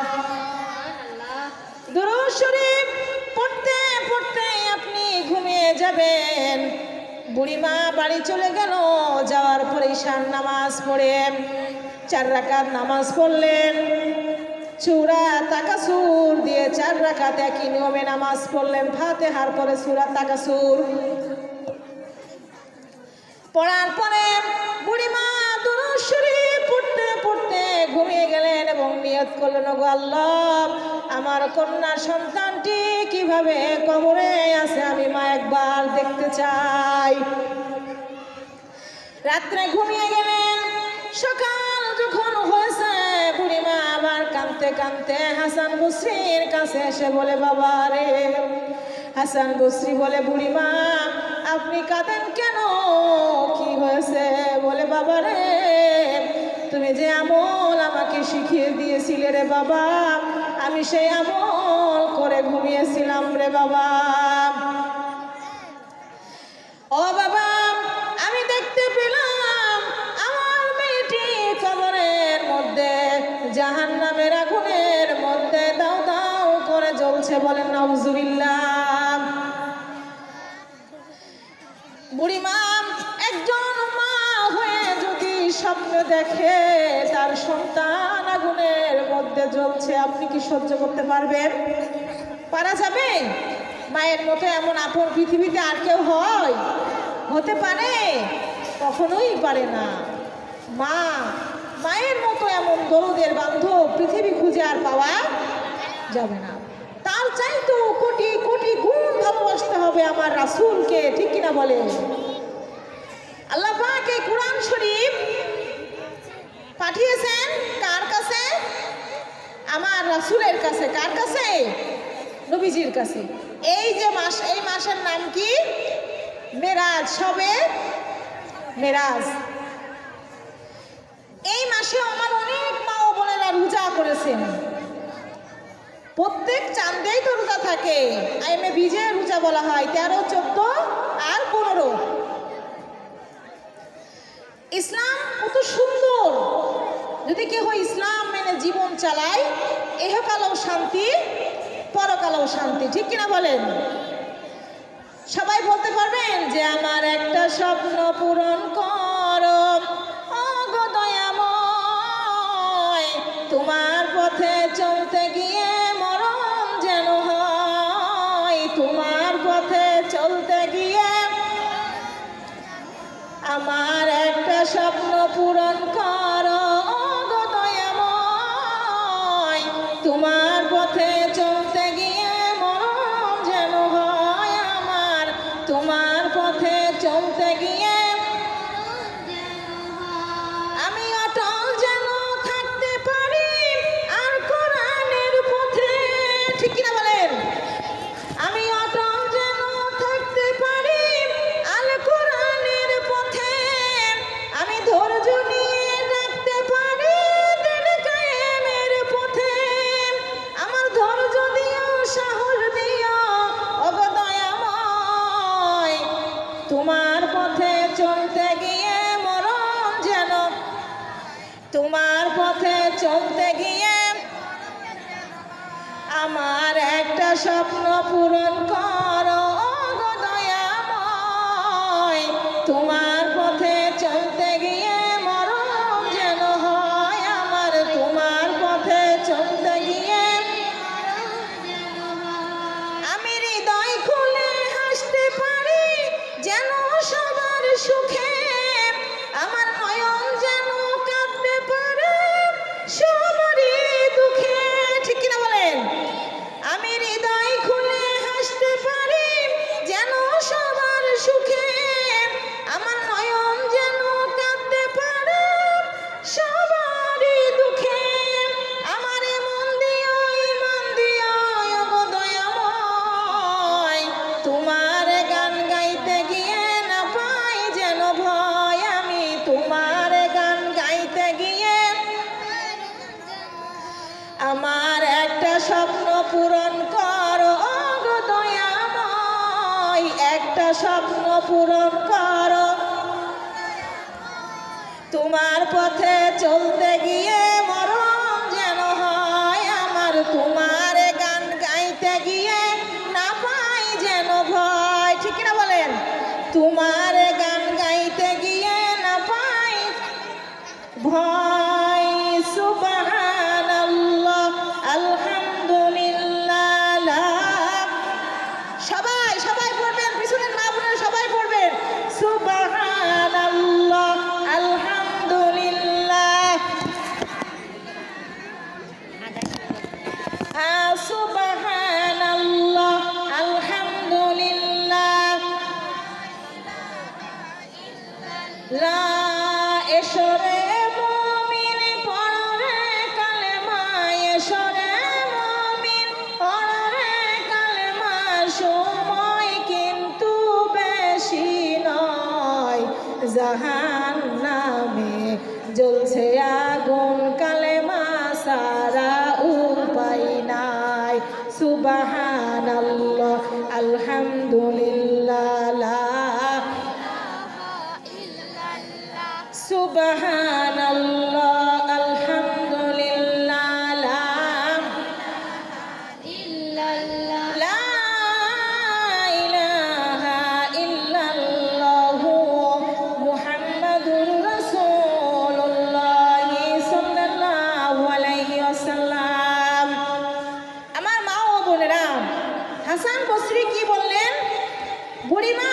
দুরূদ শরীফ পড়তে পড়তে আপনি ঘুমিয়ে যাবেন। বুড়িমা বাড়ি চলে গেল, যাওয়ার পরে ঈশান নামাজ পড়ে 4 রাকাত নামাজ পড়লেন। সূরা তাকাসুর দিয়ে 4 রাকাত একই নিয়মে নামাজ পড়লেন। ফাতিহার পরে সূরা তাকাসুর পড়ার পরে বুড়িমা দুরূদ শরীফ পড়তে পড়তে ঘুমিয়ে গেলেন এবং নিয়ত করলেন, ওগো আল্লাহ, আমার কন্যা সন্তানটি কিভাবে কবরে আছে আমি মা একবার দেখতে চাই। রাত্রে ঘুমিয়ে গেলেন। সকাল যখন হয়েছে, বুড়িমা আবার কাঁদতে কাঁদতে হাসান বসরির কাছে এসে বলে, বাবা রে। হাসান বসরি বলে, বুড়িমা আপনি কাঁদেন কেন, কি হয়েছে? বলে, বাবা রে, তুমি যে আমল আমাকে শিখিয়ে দিয়েছিলে রে বাবা, আমি সেই আমল করে ঘুমিয়েছিলাম রে বাবা। ও বাবা, আমি দেখতে পেলাম আমার মেয়েটি কবরের মধ্যে জাহান্নামের আগুনের মধ্যে দাও দাও করে জ্বলছে। বলেন নাউজুবিল্লাহ। বুড়িমা একজন মা হয়ে যদি স্বপ্ন দেখে তার সন্তান আগুনের মধ্যে জ্বলছে, আপনি কি সহ্য করতে পারবেন? পারা যাবে? মায়ের মতো এমন আপন পৃথিবীতে আর কেউ হয়? হতে পারে? কখনোই পারে না। মা, মায়ের মতো এমন দরদের বান্ধব পৃথিবী খুঁজে আর পাওয়া যাবে না। তার চাইতেও কোটি কোটি গুণ ভালোবাসতে হবে আমার রাসূলকে, ঠিক কিনা বলে? আল্লাহ পাক এই কোরআন শরীফ পাঠিয়েছেন কার কাছে? আমার রাসূলের কাছে। কার কাছে? নবীজির কাছে। এই যে মাস, এই মাসের নাম কি? মেরাজ, শবে মেরাজ। এই মাসে আমার অনেক মা ও বোনেরা রোজা করেছেন। প্রত্যেক চাঁদেই তো রোজা থাকে, আইমে বীজে রোজা বলা হয়, 13, 14 আর 15। ইসলাম কত সুন্দর, যদি কেউ ইসলাম মেনে জীবন চালায়, ইহকালেও শান্তি, পরকালেও শান্তি। ঠিক কিনা বলেন? সবাই বলতে পারবেন যে আমার একটা স্বপ্ন পূরণ করো ও গো দয়াময়, তোমার পথে চলতে গিয়ে মরণ যেন হয়, তোমার পথে চলতে গিয়ে আমার একটা স্বপ্ন পূরণ করো ও গো দয়াময়, তোমার পথে চলতে গিয়ে মরণ যেন হয় আমার, তোমার পথে চলতে গিয়ে আমি অটল যেন থাকতে পারি আর কোরআনের পথে। ঠিক কিনা বলেন? আমি অটল যেন থাকতে পারি আল কোরআনের পথে, আমি ধৈর্য নিয়ে রাখতে পারি দিন কায়েমের পথে, আমার ধৈর্য দিও, সাহস দিও ওগো দয়াময়, তোমার পথে চলতে গিয়ে মরণ যেন, তোমার পথে চলতে গিয়ে আমার একটা স্বপ্ন পূরণ করো গো দয়াময়, তোমার পথে চলতে গিয়ে মরণ যেন হয় আমার, তোমার পথে চলতে গিয়ে আমি হৃদয় খুলে হাসতে পারি যেন সবার সুখে, আমার নয়ন যেন কাঁদতে পারে সবারই দুঃখে। ঠিক কিনা বলেন? আমি হৃদয় খুলে হাসতে পারি যেন সবার সুখে, আমার নয়ন যেন কাঁদতে পারে সবারই দুঃখে, আমার মন দিও, ইমান দিও ওগো দয়াময়, তোমার গান গাইতে গিয়ে না পাই যেন ভয়, আমি তোমার গান গাইতে গিয়ে আমার একটা স্বপ্ন পূরণ করো গো দয়াময়, একটা স্বপ্ন পূরণ করো, তোমার পথে চলতে গিয়ে মরণ যেন হয় আমার, তোমার গান গাইতে গিয়ে না পাই যেন ভয়। ঠিক কিনা বলেন? তোমার গান গাইতে গিয়ে না পাই ভয়। সুবহানাল্লাহ, আলহামদুলিল্লাহ। সবাই সবাই পড়বেন, পিছনের মা বোনেরা সবাই পড়বেন। সুবহানাল্লাহ, আলহামদুলিল্লাহ, সুবহানাল্লাহ, আলহামদুলিল্লাহ, লা এসরে মুমিন পড়রে কালেমা, এসরে মুমিন পড়রে কালেমা, সময় কিন্তু বেশি নয়, জাহান্নামে জ্বলছে আগুন, কালেমা সারা উপায় নাই। সুবহানাল্লাহ, আলহামদুলিল্লাহ, সুবহানাল্লাহ, আলহামদুলিল্লাহ, লা ইলাহা ইল্লাল্লাহু মুহাম্মাদুর রাসূলুল্লাহ সাল্লাল্লাহু আলাইহি ওয়াসাল্লাম। আমার মা ও বোনেরা, হাসান বসরি কি বললেন? বুড়িমা,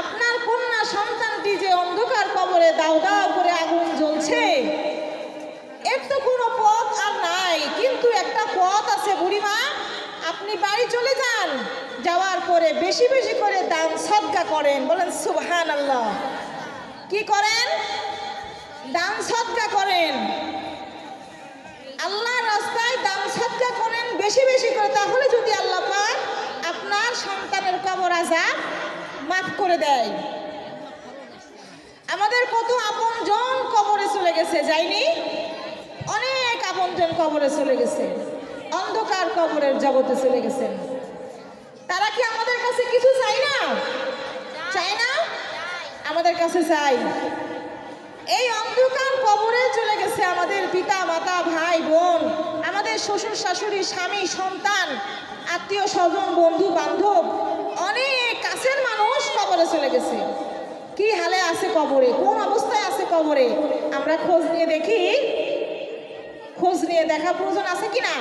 আপনার কন্যা সন্তানটি যে অন্ধকার কবরে দাউ দাউ করে আগুন জ্বলছে, এর তো কোনো পথ আর নাই, কিন্তু একটা পথ আছে বুড়িমা, আপনি বাড়ি চলে যান, যাওয়ার পরে বেশি বেশি করে দান সদকা করেন। বলেন সুবহানাল্লাহ। কি করেন? দান সদকা করেন। আল্লাহর রাস্তায় দান সদকা বেশি বেশি করে, তাহলে যদি আল্লাহ পাক আপনার সন্তানের কবর আযাব মাফ করে দেয়। আমাদের কত আপনজন কবরে চলে গেছে, যায়নি? অনেক আপনজন কবরে চলে গেছে, অন্ধকার কবরের জগতে চলে গেছেন। তারা কি আমাদের কাছে কিছু চায় না? চায় না? আমাদের কাছে চাই। এই অন্ধকার কবরে চলে গেছে আমাদের পিতা মাতা, ভাই বোন, আমাদের শ্বশুর শাশুড়ি, স্বামী, সন্তান, আত্মীয় স্বজন, বন্ধু বান্ধব, অনেক কাছের মানুষ কবরে চলে গেছে। কি হালে আছে কবরে, কোন অবস্থায় আছে কবরে, আমরা খোঁজ নিয়ে দেখি? খোঁজ নিয়ে দেখা প্রয়োজন আছে কি না?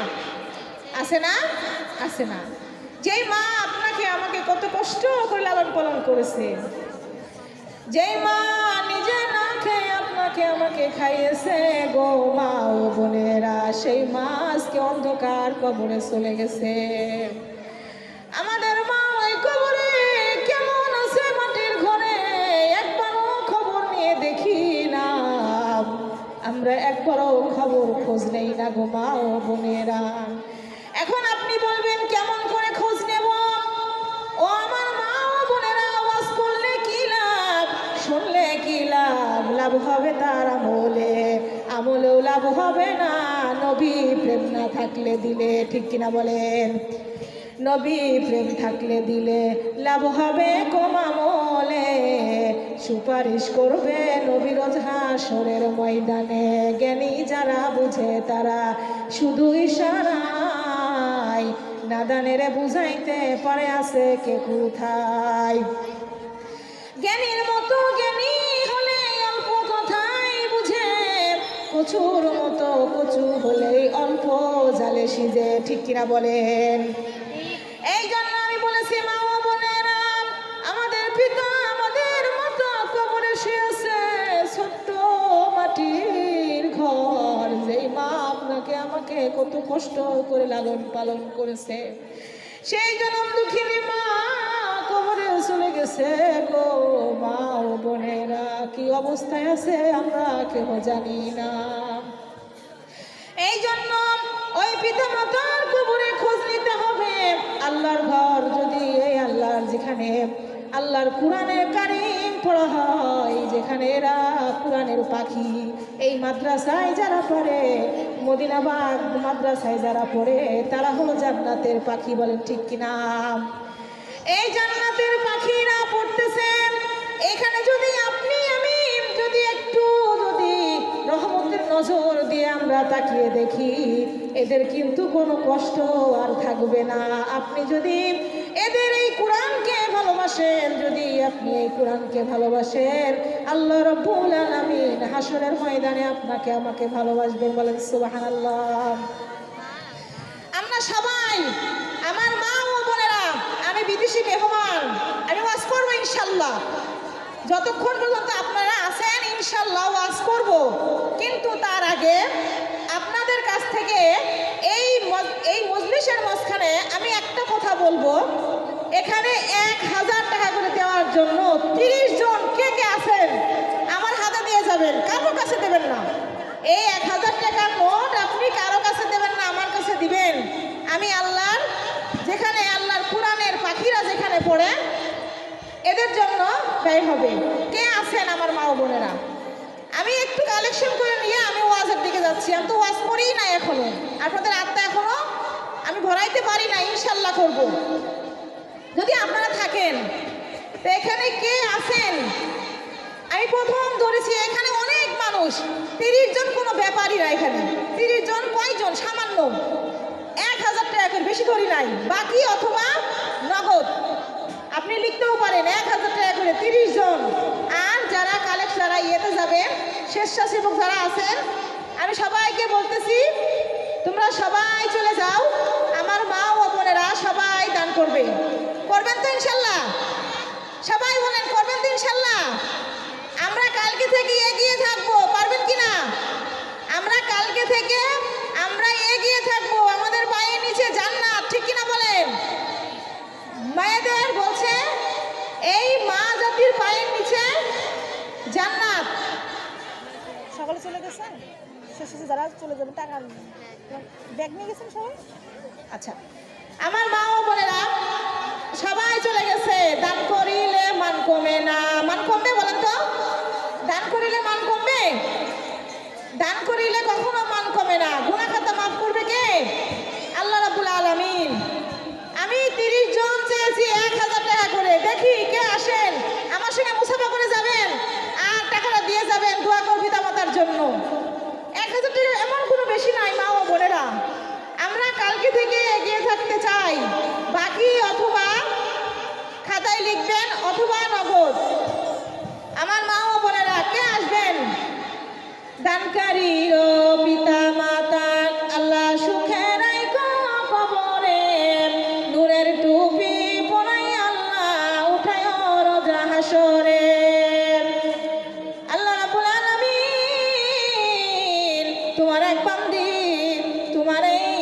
আছে না? আছে না? যেই মা আপনাকে আমাকে কত কষ্ট করে লালন পালন করেছে, যেই মা নিজে না খেয়ে আপনাকে আমাকে খাইয়েছে গো মা ও বোনেরা, সেই মা আজকে অন্ধকার কবরে চলে গেছে। আমাদের মা ওই কবরে কেমন আছে মাটির ঘরে একবারও খবর নিয়ে দেখি না, আমরা একবারও খবর খোঁজ নেই না গো মা ও বোনেরা। এখন আপনি বলবেন কেমন করে খোঁজ নেব? ও আমার মা ও বোনেরা, আওয়াজ করলে কি লাভ, শুনলে কি লাভ? লাভ হবে তার আমলে, আমলেও লাভ হবে না নবী প্রেম না থাকলে দিলে, ঠিক কিনা বলেন? নবী প্রেম থাকলে দিলে লাভ হবে কম আমলে, সুপারিশ করবে নবী রোজ হাসরের ময়দানে। জ্ঞানী যারা বুঝে তারা শুধু ইশারায়, নাদানের বুঝাইতে পারে আছে কে কোথায়। জ্ঞানীর মতো জ্ঞানী হলে অল্প কথাই বুঝে, কচুর মতো কচু হলেই অল্প জালে সিজে, ঠিক কিনা বলেন? এই জন্য আমি বলেছি মা ও বোনেরা, আমাদের পিতা আমাদের মতো কবরে শুয়েছে, ছোট্ট মাটির ঘর। যেই মা আপনাকে আমাকে কত কষ্ট করে লালন পালন করেছে, সেই জনম দুঃখিনী মা কবরে চলে গেছে গো মা ও বোনেরা। কি অবস্থায় আছে আমরা কেউ জানি না। এই জন্য ওই পিতা মাতার কবরে খোঁজ নিতে হবে। আল্লাহর ঘর যদি, এই আল্লাহর যেখানে আল্লাহর কোরআনের কারিম পড়া হয়, যেখানে এরা কোরআনের পাখি, এই মাদ্রাসায় যারা পড়ে, মদিনাবাগ মাদ্রাসায় যারা পড়ে, তারা হলো জান্নাতের পাখি, বলেন ঠিক কিনা? এই জান্নাতের পাখিরা পড়তেছেন, এখানে যদি আপনি আমি যদি একটু যদি রহমতের নজর দিয়ে আমরা তাকিয়ে দেখি, এদের কিন্তু কোনো কষ্ট আর থাকবে না। আপনি যদি এদের এই কোরআনকে ভালোবাসেন, যদি আপনি এই কোরআনকে ভালোবাসেন, আল্লাহ রাব্বুল আলামিন হাসরের ময়দানে আপনাকে আমাকে ভালোবাসবেন, বলেন সুবহানাল্লাহ। আমরা সবাই, আমার মা ও বোনেরা, আমি বিদেশি মেহমান, আমি ওয়াজ করবো ইনশাল্লাহ, যতক্ষণ পর্যন্ত আপনারা আছেন ইনশাল্লাহ ওয়াজ করব। কিন্তু তার আগে আপনাদের কাছ থেকে এই মজলিসের মাঝখানে আমি একটা কথা বলবো। এখানে 1000 টাকা করে দেওয়ার জন্য 30 জন কে কে আছেন আমার হাতে দিয়ে যাবেন, কারো কাছে দেবেন না। এই 1000 টাকার নোট আপনি কারো কাছে দেবেন না, আমার কাছে দিবেন। আমি আল্লাহর, যেখানে আল্লাহর কোরআনের পাখিরা যেখানে পড়ে, এদের জন্য ব্যয় হবে। কে আছেন আমার মা ও বোনেরা? আমি একটু কালেকশন করে নিয়ে আমি ওয়াজের দিকে যাচ্ছি। আমি তো ওয়াজ করিই না এখনো, আপনাদের আত্মা এখনো আমি ভরাইতে পারি না, ইনশাল্লাহ করব। যদি আপনারা থাকেন তো এখানে কে আছেন? আমি প্রথম ধরেছি এখানে অনেক মানুষ, 30 জন কোনো ব্যাপারই না এখানে। 30 জন কয়জন? সামান্য 1000 টাকা করে, বেশি ধরি নাই, বাকি অথবা নগদ আপনি লিখতেও পারেন। 1000 টাকা করে 30 জন। আর যারা কালেক্ট, যারা ইয়েতে যাবে, স্বেচ্ছাসেবক যারা আছেন, আমি সবাইকে বলতেছি তোমরা সবাই চলে যাও, আমার মা ও বোনেরা সবাই দান করবে। করবেন তো ইনশাল্লাহ? সবাই বলেন করবেন তো ইনশাল্লাহ? আমরা কালকে থেকে এগিয়ে থাকবো, পারবেন কি না? আমরা কালকে থেকে আমরা এগিয়ে থাকবো, আমাদের পায়ের নিচে জান্নাত, ঠিক কিনা বলেন? মায়েদের বলছে এই মা জাতির পায়ের নিচে জান্নাত। সকলে চলে গেছে। শেষে যারা চলে যাবে টাকা ব্যাগ নিয়ে গেছেন সবাই। আচ্ছা, আমার মা ও বোনেরা সবাই চলে গেছে। দান করিলে মান কমে না, মান কমবে বলেন তো? দান করিলে মান কমবে? দান করিলে কখনো মান কমে না। গুনাহ খাতা মাফ করবে কে? আল্লাহ রাব্বুল আলামিন। আমি 30 জন চেয়েছি 1000 টাকা করে, দেখি কে আসেন, আমার সঙ্গে মুসাফা করে যাবেন আর টাকাটা দিয়ে যাবেন, দোয়া করবি পিতামাতার জন্য। 1000 টাকা এমন কোনো বেশি নাই মা ও বোনেরা। আমরা কালকে থেকে এগিয়ে থাকতে চাই। বাকি অথবা খাতায় লিখবেন অথবা নগদ। আমার মা ও বোনেরা কে আসবেন? দানকারীর পিতা মাতা আল্লাহ সুখে রাইখো কবরে, নূরের টুপি পরাই আল্লাহ উঠায় রোজা হাসরে। আল্লাহ রাব্বুল আলামিন তোমার এক বান্দি তোমার এই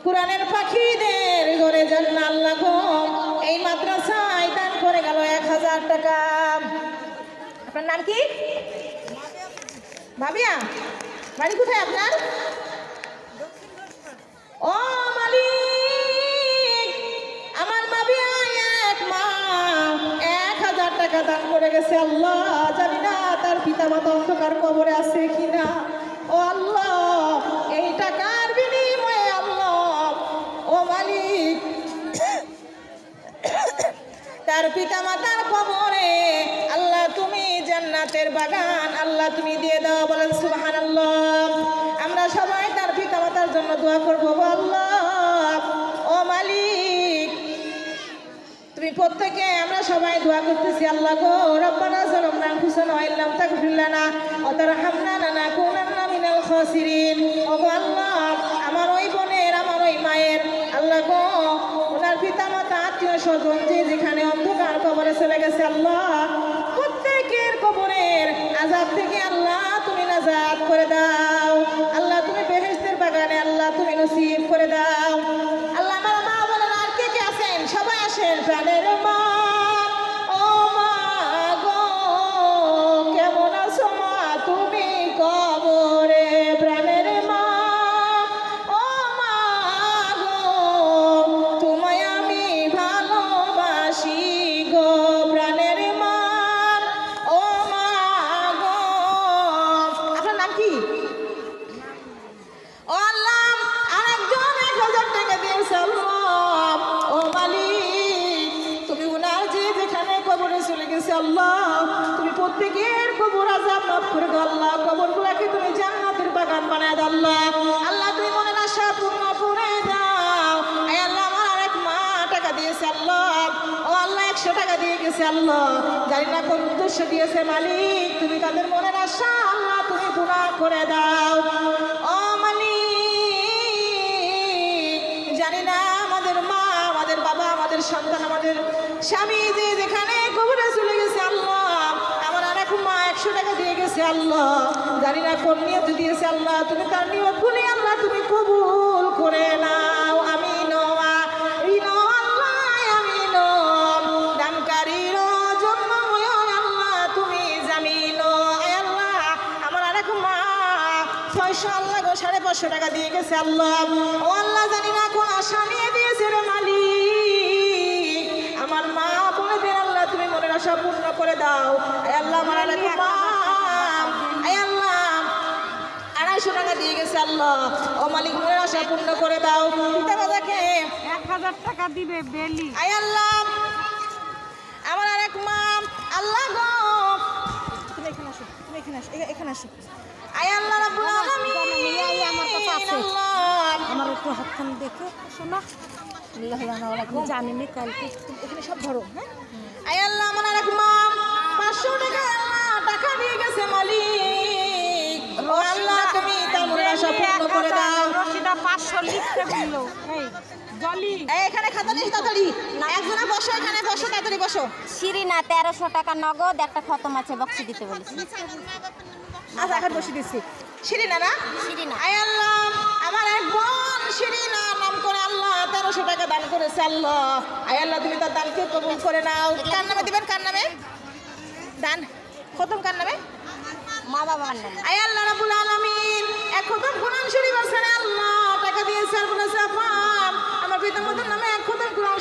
কোরআনের পাখিদের ঘরে জান্নাত আল্লাহ গো এই মাদ্রাসায় দান করে গেল 1000 টাকা। আপনার নাম কি? ভাবিয়া, বাড়ি কোথায় আপনার? ও মালিক, আমার ভাবিয়া এক মা 1000 টাকা দান করে গেছে। আল্লাহ জানি না তার পিতা মাতা অন্ধকার কবরে আছে কিনা। ও আল্লাহ, এই টাকার বিনিময়ে আল্লাহ ও মালিক তার পিতা মাতার কবরে আল্লাহ তুমি জান্নাতের বাগান আল্লাহ তুমি দিয়ে দাও। বলেন সুবহানাল্লাহ। আমরা সবাই তার পিতা মাতার জন্য দোয়া করবো। আল্লাহ ও মালিক তুমি প্রত্যেকে আমরা সবাই দোয়া করতেছি। আল্লাহ গো রব্বানা যালামনা আনফুসানা ওয়া ইল্লাম তাগফির লানা ওয়া তারহামনা লানাকুনান্না মিনাল খাসিরিন। ও গো আল্লাহ, আমার ওই বোনের আমার ওই মায়ের আল্লাহ গো ওনার পিতা মাতা আত্মীয় স্বজন যে যেখানে অন্ধকার কবরে চলে গেছে আল্লাহ প্রত্যেকের কবরের আযাব থেকে আল্লাহ তুমি নাজাত করে দাও। আল্লাহ তুমি বেহেশতের বাগানে আল্লাহ তুমি নসিব করে দাও। আল্লাহ আমার মা বলেন আর কে কে আছেন? সবাই আসেন। প্রাণের মা ও মা গো কেমন আছো মা তুমি কবরে? প্রাণের মা ও মা গো তোমায় আমি ভালোবাসি গো। প্রাণের মা ও মা গো। আপনার নাম কি? ও আল্লাহ, আরেকজন 1000 টাকা দিয়েছে। আল্লাহ ও মালিক তুমি উনার যে যেখানে কবরে চলে গেছে আল্লাহ তুমি প্রত্যেকের কবর আযাব মাফ করে দাও। আল্লাহ কবরগুলোকে তুমি জান্নাতের বাগান বানায় দাও। আল্লাহ আল্লাহ তুমি মনের আশা পূর্ণ করে দাও। এই আল্লাহ আমার আরেক মা টাকা দিয়েছে আল্লাহ ও আল্লাহ 100 টাকা দিয়ে গেছে আল্লাহ জানি না কোন উদ্দেশ্য দিয়েছে। মালিক তুমি তাদের মনের আশা আল্লাহ তুমি পূর্ণ করে দাও। ও জানি না আমাদের মা আমাদের বাবা আমাদের সন্তান আমাদের স্বামী যে যেখানে কবরে চলে গেছে আল্লাহ আমার আরেক মা 100 টাকা দিয়ে গেছে আল্লাহ জানি না কোন নিয়ত দিয়েছে আল্লাহ তুমি তার নিয়তগুলি আল্লাহ তুমি কবুল করে নাও। আমিন আমিন আল্লাহ আমিন। দানকারীর জন্য আল্লাহ তুমি জামিন। আল্লাহ আমার আরেক মা 600 আল্লাহ গো 550 টাকা দিয়ে গেছে আল্লাহ ও আল্লাহ জানি না কোন আশা নিয়ে দিয়েছে রে মালিক। আমার মা বলে দেন আল্লাহ তুমি মনের আশা পূর্ণ করে দাও। আল্লাহ আমার আরেক মা আল্লাহ 250 টাকা দিয়ে গেছে আল্লাহ ও মালিক মনের আশা পূর্ণ করে দাও। পিতা মাতাকে 1000 টাকা দিবে বেলি। আল্লাহ আমার আরেক মা আল্লাহ গো তুমি এখানে আসো, তুমি এখানে আসো, এখানে আসো। আল্লাহ রাব্বুল আলামিন আমার কাছে আছে। আল্লাহ আমার একটু হাতখানি দেখো শোনা। আল্লাহ জানিনি কালকে এখানে সব ধরো। হ্যাঁ আল্লাহ আমার আরেক মা 500 টাকা আল্লাহ টাকা দিয়ে গেছে মালিক ও আল্লাহ তুমি তার মনের আশা পূর্ণ করে দাও। রশিদা 500 লিখতে বললো। এই জলি এখানে খাতা নিয়ে তাড়াতাড়ি একজনে বসো, এখানে বসো, তাড়াতাড়ি বসো। শিরিনা 1300 টাকা নগদ, একটা খতম আছে বক্সি দিতে বলেছি। আচ্ছা এখন বসে দিচ্ছি। শিরিনা না? শিরিনা। আল্লাহ আমার এক বোন শিরিনা নাম করে আল্লাহ 1300 টাকা দান করেছে আল্লাহ আল্লাহ তুমি তার দানকে কবুল করে নাও। কার নামে দিবেন? কার নামে দান? খতম কার নামে? মা বাবার নামে। আয় আল্লাহ রাব্বুল আলামিন, এক খতম কোরআন শরীফ আছে আল্লাহ টাকা দিয়েছে আর বলেছে আপা আমার পিতামাতার নামে এক খতম কোরআন